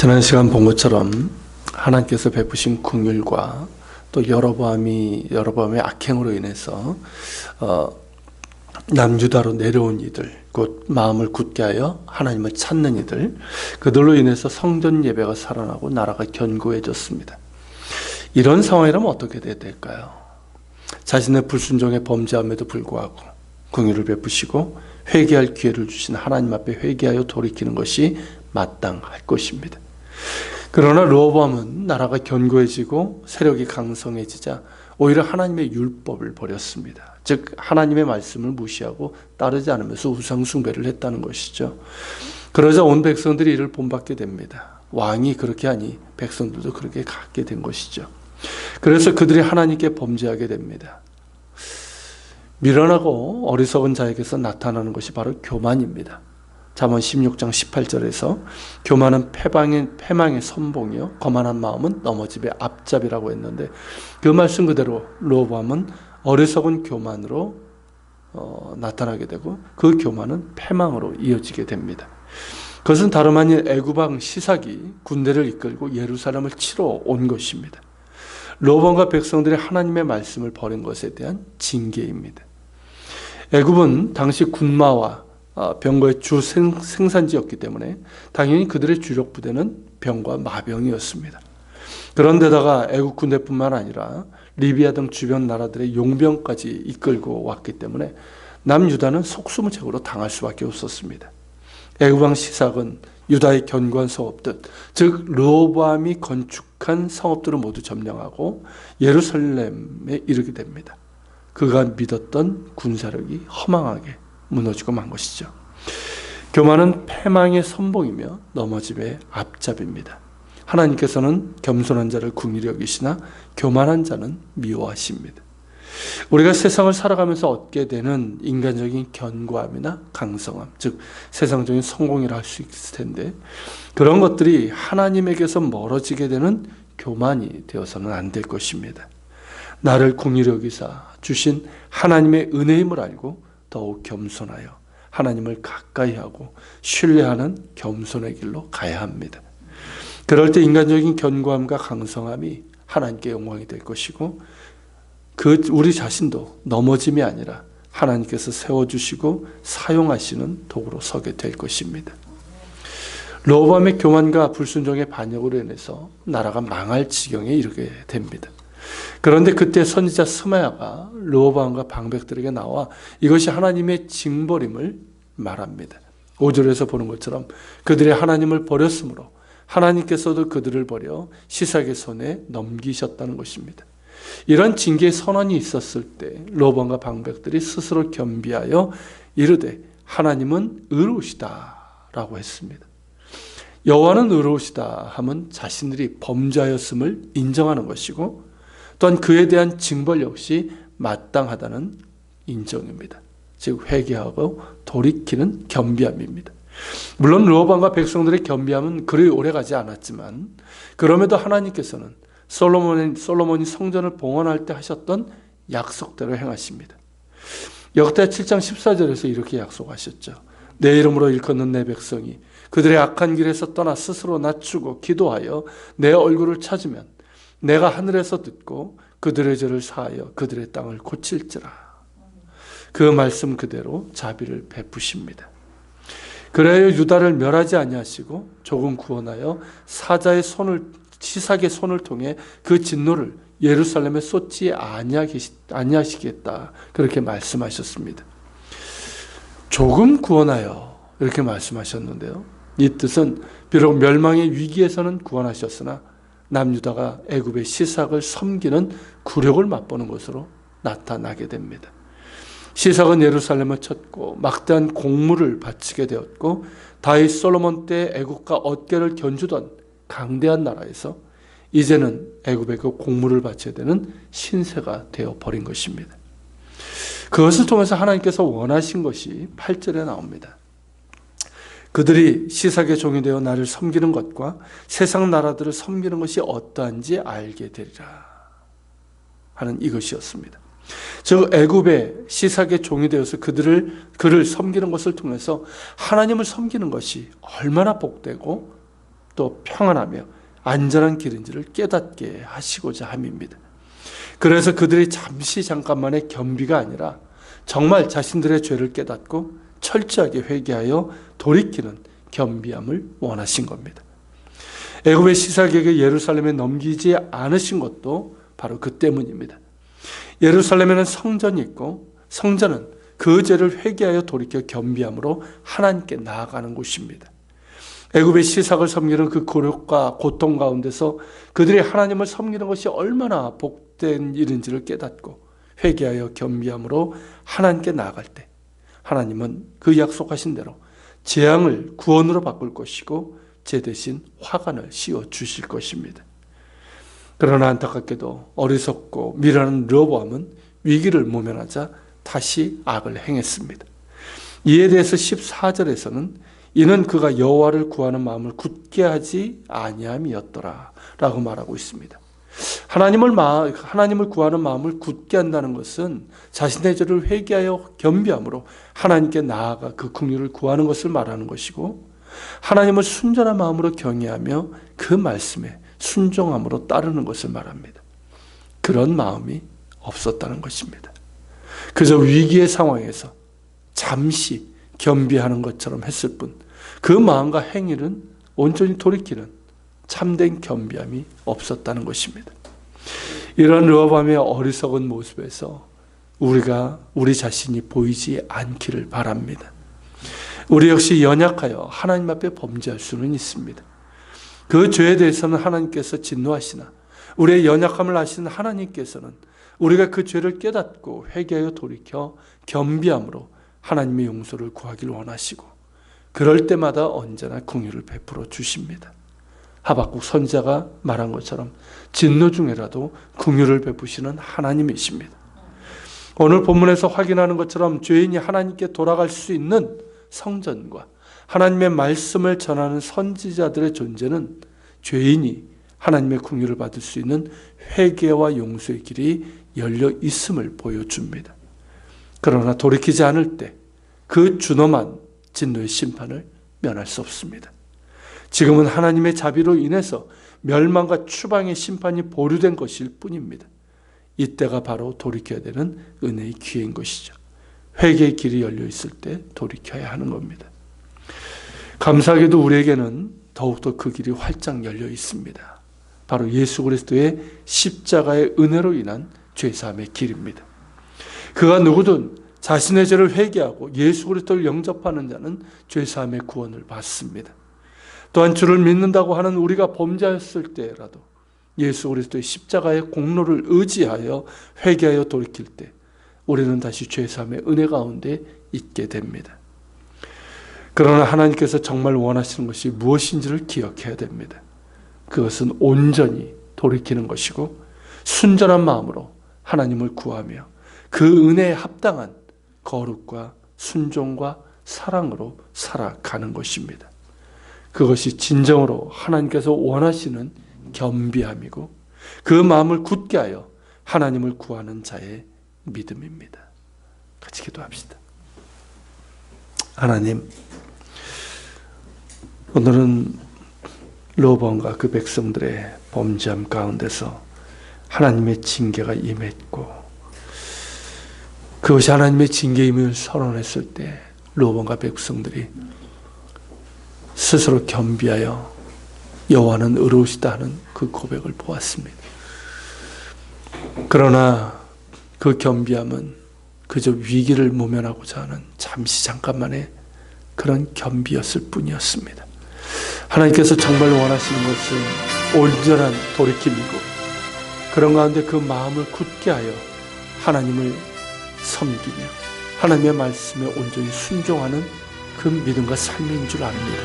지난 시간 본 것처럼 하나님께서 베푸신 긍휼과 또 여로보암의 악행으로 인해서 남유다로 내려온 이들, 곧 마음을 굳게 하여 하나님을 찾는 이들, 그들로 인해서 성전 예배가 살아나고 나라가 견고해졌습니다. 이런 상황이라면 어떻게 돼야 될까요? 자신의 불순종에 범죄함에도 불구하고 긍휼을 베푸시고 회개할 기회를 주신 하나님 앞에 회개하여 돌이키는 것이 마땅할 것입니다. 그러나 르호보암은 나라가 견고해지고 세력이 강성해지자 오히려 하나님의 율법을 버렸습니다. 즉 하나님의 말씀을 무시하고 따르지 않으면서 우상 숭배를 했다는 것이죠. 그러자 온 백성들이 이를 본받게 됩니다. 왕이 그렇게 하니 백성들도 그렇게 갖게 된 것이죠. 그래서 그들이 하나님께 범죄하게 됩니다. 미련하고 어리석은 자에게서 나타나는 것이 바로 교만입니다. 잠언 16장 18절에서 교만은 패망의 선봉이요 거만한 마음은 넘어짐의 앞잡이라고 했는데, 그 말씀 그대로 르호보암은 어리석은 교만으로 나타나게 되고 그 교만은 패망으로 이어지게 됩니다. 그것은 다름 아닌 애굽 왕 시삭이 군대를 이끌고 예루살렘을 치러 온 것입니다. 르호보암과 백성들이 하나님의 말씀을 버린 것에 대한 징계입니다. 애굽은 당시 군마와 병거의 주 생산지였기 때문에 당연히 그들의 주력 부대는 병과 마병이었습니다. 그런데다가 애국 군대뿐만 아니라 리비아 등 주변 나라들의 용병까지 이끌고 왔기 때문에 남유다는 속수무책으로 당할 수밖에 없었습니다. 애국 왕 시삭은 유다의 견고한 성읍들, 즉 르호보암이 건축한 성읍들을 모두 점령하고 예루살렘에 이르게 됩니다. 그가 믿었던 군사력이 허망하게 무너지고 만 것이죠. 교만은 패망의 선봉이며 넘어짐의 앞잡입니다. 하나님께서는 겸손한 자를 긍휼히 여기시나 교만한 자는 미워하십니다. 우리가 세상을 살아가면서 얻게 되는 인간적인 견고함이나 강성함, 즉 세상적인 성공이라 할 수 있을 텐데, 그런 것들이 하나님에게서 멀어지게 되는 교만이 되어서는 안 될 것입니다. 나를 긍휼히 여기사 주신 하나님의 은혜임을 알고 더욱 겸손하여 하나님을 가까이 하고 신뢰하는 겸손의 길로 가야 합니다. 그럴 때 인간적인 견고함과 강성함이 하나님께 영광이 될 것이고, 우리 자신도 넘어짐이 아니라 하나님께서 세워주시고 사용하시는 도구로 서게 될 것입니다. 르호보암의 교만과 불순종의 반역으로 인해서 나라가 망할 지경에 이르게 됩니다. 그런데 그때 선지자 스마야가 르호보암과 방백들에게 나와 이것이 하나님의 징벌임을 말합니다. 5절에서 보는 것처럼 그들이 하나님을 버렸으므로 하나님께서도 그들을 버려 시삭의 손에 넘기셨다는 것입니다. 이런 징계의 선언이 있었을 때 르호보암과 방백들이 스스로 겸비하여 이르되 하나님은 의로우시다 라고 했습니다. 여호와는 의로우시다 하면 자신들이 범죄하였음을 인정하는 것이고, 또한 그에 대한 징벌 역시 마땅하다는 인정입니다. 즉 회개하고 돌이키는 겸비함입니다. 물론 르호보암과 백성들의 겸비함은 그리 오래가지 않았지만, 그럼에도 하나님께서는 솔로몬이 성전을 봉헌할 때 하셨던 약속대로 행하십니다. 역대 7장 14절에서 이렇게 약속하셨죠. 내 이름으로 일컫는 내 백성이 그들의 악한 길에서 떠나 스스로 낮추고 기도하여 내 얼굴을 찾으면 내가 하늘에서 듣고 그들의 죄를 사하여 그들의 땅을 고칠지라. 그 말씀 그대로 자비를 베푸십니다. 그래야 유다를 멸하지 아니하시고 조금 구원하여 시삭의 손을 통해 그 진노를 예루살렘에 쏟지 아니하시겠다, 그렇게 말씀하셨습니다. 조금 구원하여 이렇게 말씀하셨는데요, 이 뜻은 비록 멸망의 위기에서는 구원하셨으나 남유다가 애굽의 시삭을 섬기는 굴욕을 맛보는 것으로 나타나게 됩니다. 시삭은 예루살렘을 쳤고 막대한 공물을 바치게 되었고, 다윗 솔로몬 때 애굽과 어깨를 견주던 강대한 나라에서 이제는 애굽의 그 공물을 바쳐야 되는 신세가 되어버린 것입니다. 그것을 통해서 하나님께서 원하신 것이 8절에 나옵니다. 그들이 시삭의 종이 되어 나를 섬기는 것과 세상 나라들을 섬기는 것이 어떠한지 알게 되리라 하는 이것이었습니다. 즉 애굽의 시삭의 종이 되어서 그를 섬기는 것을 통해서 하나님을 섬기는 것이 얼마나 복되고 또 평안하며 안전한 길인지를 깨닫게 하시고자 함입니다. 그래서 그들이 잠깐만의 겸비가 아니라 정말 자신들의 죄를 깨닫고 철저하게 회개하여 돌이키는 겸비함을 원하신 겁니다. 애굽의 시사객을 예루살렘에 넘기지 않으신 것도 바로 그 때문입니다. 예루살렘에는 성전이 있고 성전은 그 죄를 회개하여 돌이켜 겸비함으로 하나님께 나아가는 곳입니다. 애굽의 시삭을 섬기는 그 곤욕과 고통 가운데서 그들이 하나님을 섬기는 것이 얼마나 복된 일인지를 깨닫고 회개하여 겸비함으로 하나님께 나아갈 때 하나님은 그 약속하신 대로 재앙을 구원으로 바꿀 것이고 제 대신 화관을 씌워 주실 것입니다. 그러나 안타깝게도 어리석고 미련한 르호보암은 위기를 모면하자 다시 악을 행했습니다. 이에 대해서 14절에서는 이는 그가 여호와를 구하는 마음을 굳게 하지 아니함이었더라 라고 말하고 있습니다. 하나님을 구하는 마음을 굳게 한다는 것은 자신의 죄를 회개하여 겸비함으로 하나님께 나아가 그 긍휼을 구하는 것을 말하는 것이고, 하나님을 순전한 마음으로 경외하며 그 말씀에 순종함으로 따르는 것을 말합니다. 그런 마음이 없었다는 것입니다. 그저 위기의 상황에서 잠시 겸비하는 것처럼 했을 뿐 그 마음과 행위는 온전히 돌이키는 참된 겸비함이 없었다는 것입니다. 이런 르호보암의 어리석은 모습에서 우리 자신이 보이지 않기를 바랍니다. 우리 역시 연약하여 하나님 앞에 범죄할 수는 있습니다. 그 죄에 대해서는 하나님께서 진노하시나 우리의 연약함을 아시는 하나님께서는 우리가 그 죄를 깨닫고 회개하여 돌이켜 겸비함으로 하나님의 용서를 구하기를 원하시고, 그럴 때마다 언제나 긍휼을 베풀어 주십니다. 하박국 선지자가 말한 것처럼 진노 중에라도 긍휼을 베푸시는 하나님이십니다. 오늘 본문에서 확인하는 것처럼 죄인이 하나님께 돌아갈 수 있는 성전과 하나님의 말씀을 전하는 선지자들의 존재는 죄인이 하나님의 긍휼을 받을 수 있는 회개와 용서의 길이 열려 있음을 보여줍니다. 그러나 돌이키지 않을 때 그 준엄한 진노의 심판을 면할 수 없습니다. 지금은 하나님의 자비로 인해서 멸망과 추방의 심판이 보류된 것일 뿐입니다. 이때가 바로 돌이켜야 되는 은혜의 기회인 것이죠. 회개의 길이 열려 있을 때 돌이켜야 하는 겁니다. 감사하게도 우리에게는 더욱더 그 길이 활짝 열려 있습니다. 바로 예수 그리스도의 십자가의 은혜로 인한 죄사함의 길입니다. 그가 누구든 자신의 죄를 회개하고 예수 그리스도를 영접하는 자는 죄사함의 구원을 받습니다. 또한 주를 믿는다고 하는 우리가 범죄했을 때라도 예수 그리스도의 십자가의 공로를 의지하여 회개하여 돌이킬 때 우리는 다시 죄사함의 은혜 가운데 있게 됩니다. 그러나 하나님께서 정말 원하시는 것이 무엇인지를 기억해야 됩니다. 그것은 온전히 돌이키는 것이고 순전한 마음으로 하나님을 구하며 그 은혜에 합당한 거룩과 순종과 사랑으로 살아가는 것입니다. 그것이 진정으로 하나님께서 원하시는 겸비함이고 그 마음을 굳게 하여 하나님을 구하는 자의 믿음입니다. 같이 기도합시다. 하나님, 오늘은 르호보암과 그 백성들의 범죄함 가운데서 하나님의 징계가 임했고, 그것이 하나님의 징계임을 선언했을 때 르호보암과 백성들이 스스로 겸비하여 여호와는 의로우시다 하는 그 고백을 보았습니다. 그러나 그 겸비함은 그저 위기를 모면하고자 하는 잠깐만의 그런 겸비였을 뿐이었습니다. 하나님께서 정말 원하시는 것은 온전한 돌이킴이고, 그런 가운데 그 마음을 굳게 하여 하나님을 섬기며 하나님의 말씀에 온전히 순종하는 그 믿음과 삶인 줄 압니다.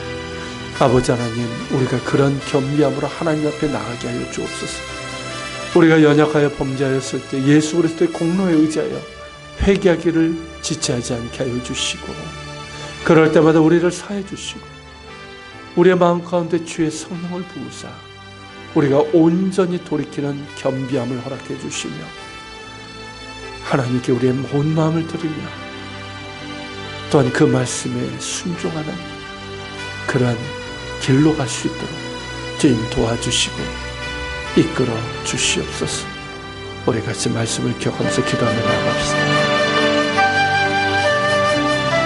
아버지 하나님, 우리가 그런 겸비함으로 하나님 앞에 나가게 하여 주옵소서. 우리가 연약하여 범죄하였을 때 예수 그리스도의 공로에 의지하여 회개하기를 지체하지 않게 하여 주시고, 그럴 때마다 우리를 사해 주시고 우리의 마음 가운데 주의 성령을 부으사 우리가 온전히 돌이키는 겸비함을 허락해 주시며 하나님께 우리의 온 마음을 드리며 또한 그 말씀에 순종하는 그러한 길로 갈 수 있도록 주님 도와주시고 이끌어 주시옵소서. 우리 같이 말씀을 기억하면서 기도하며 나아갑시다.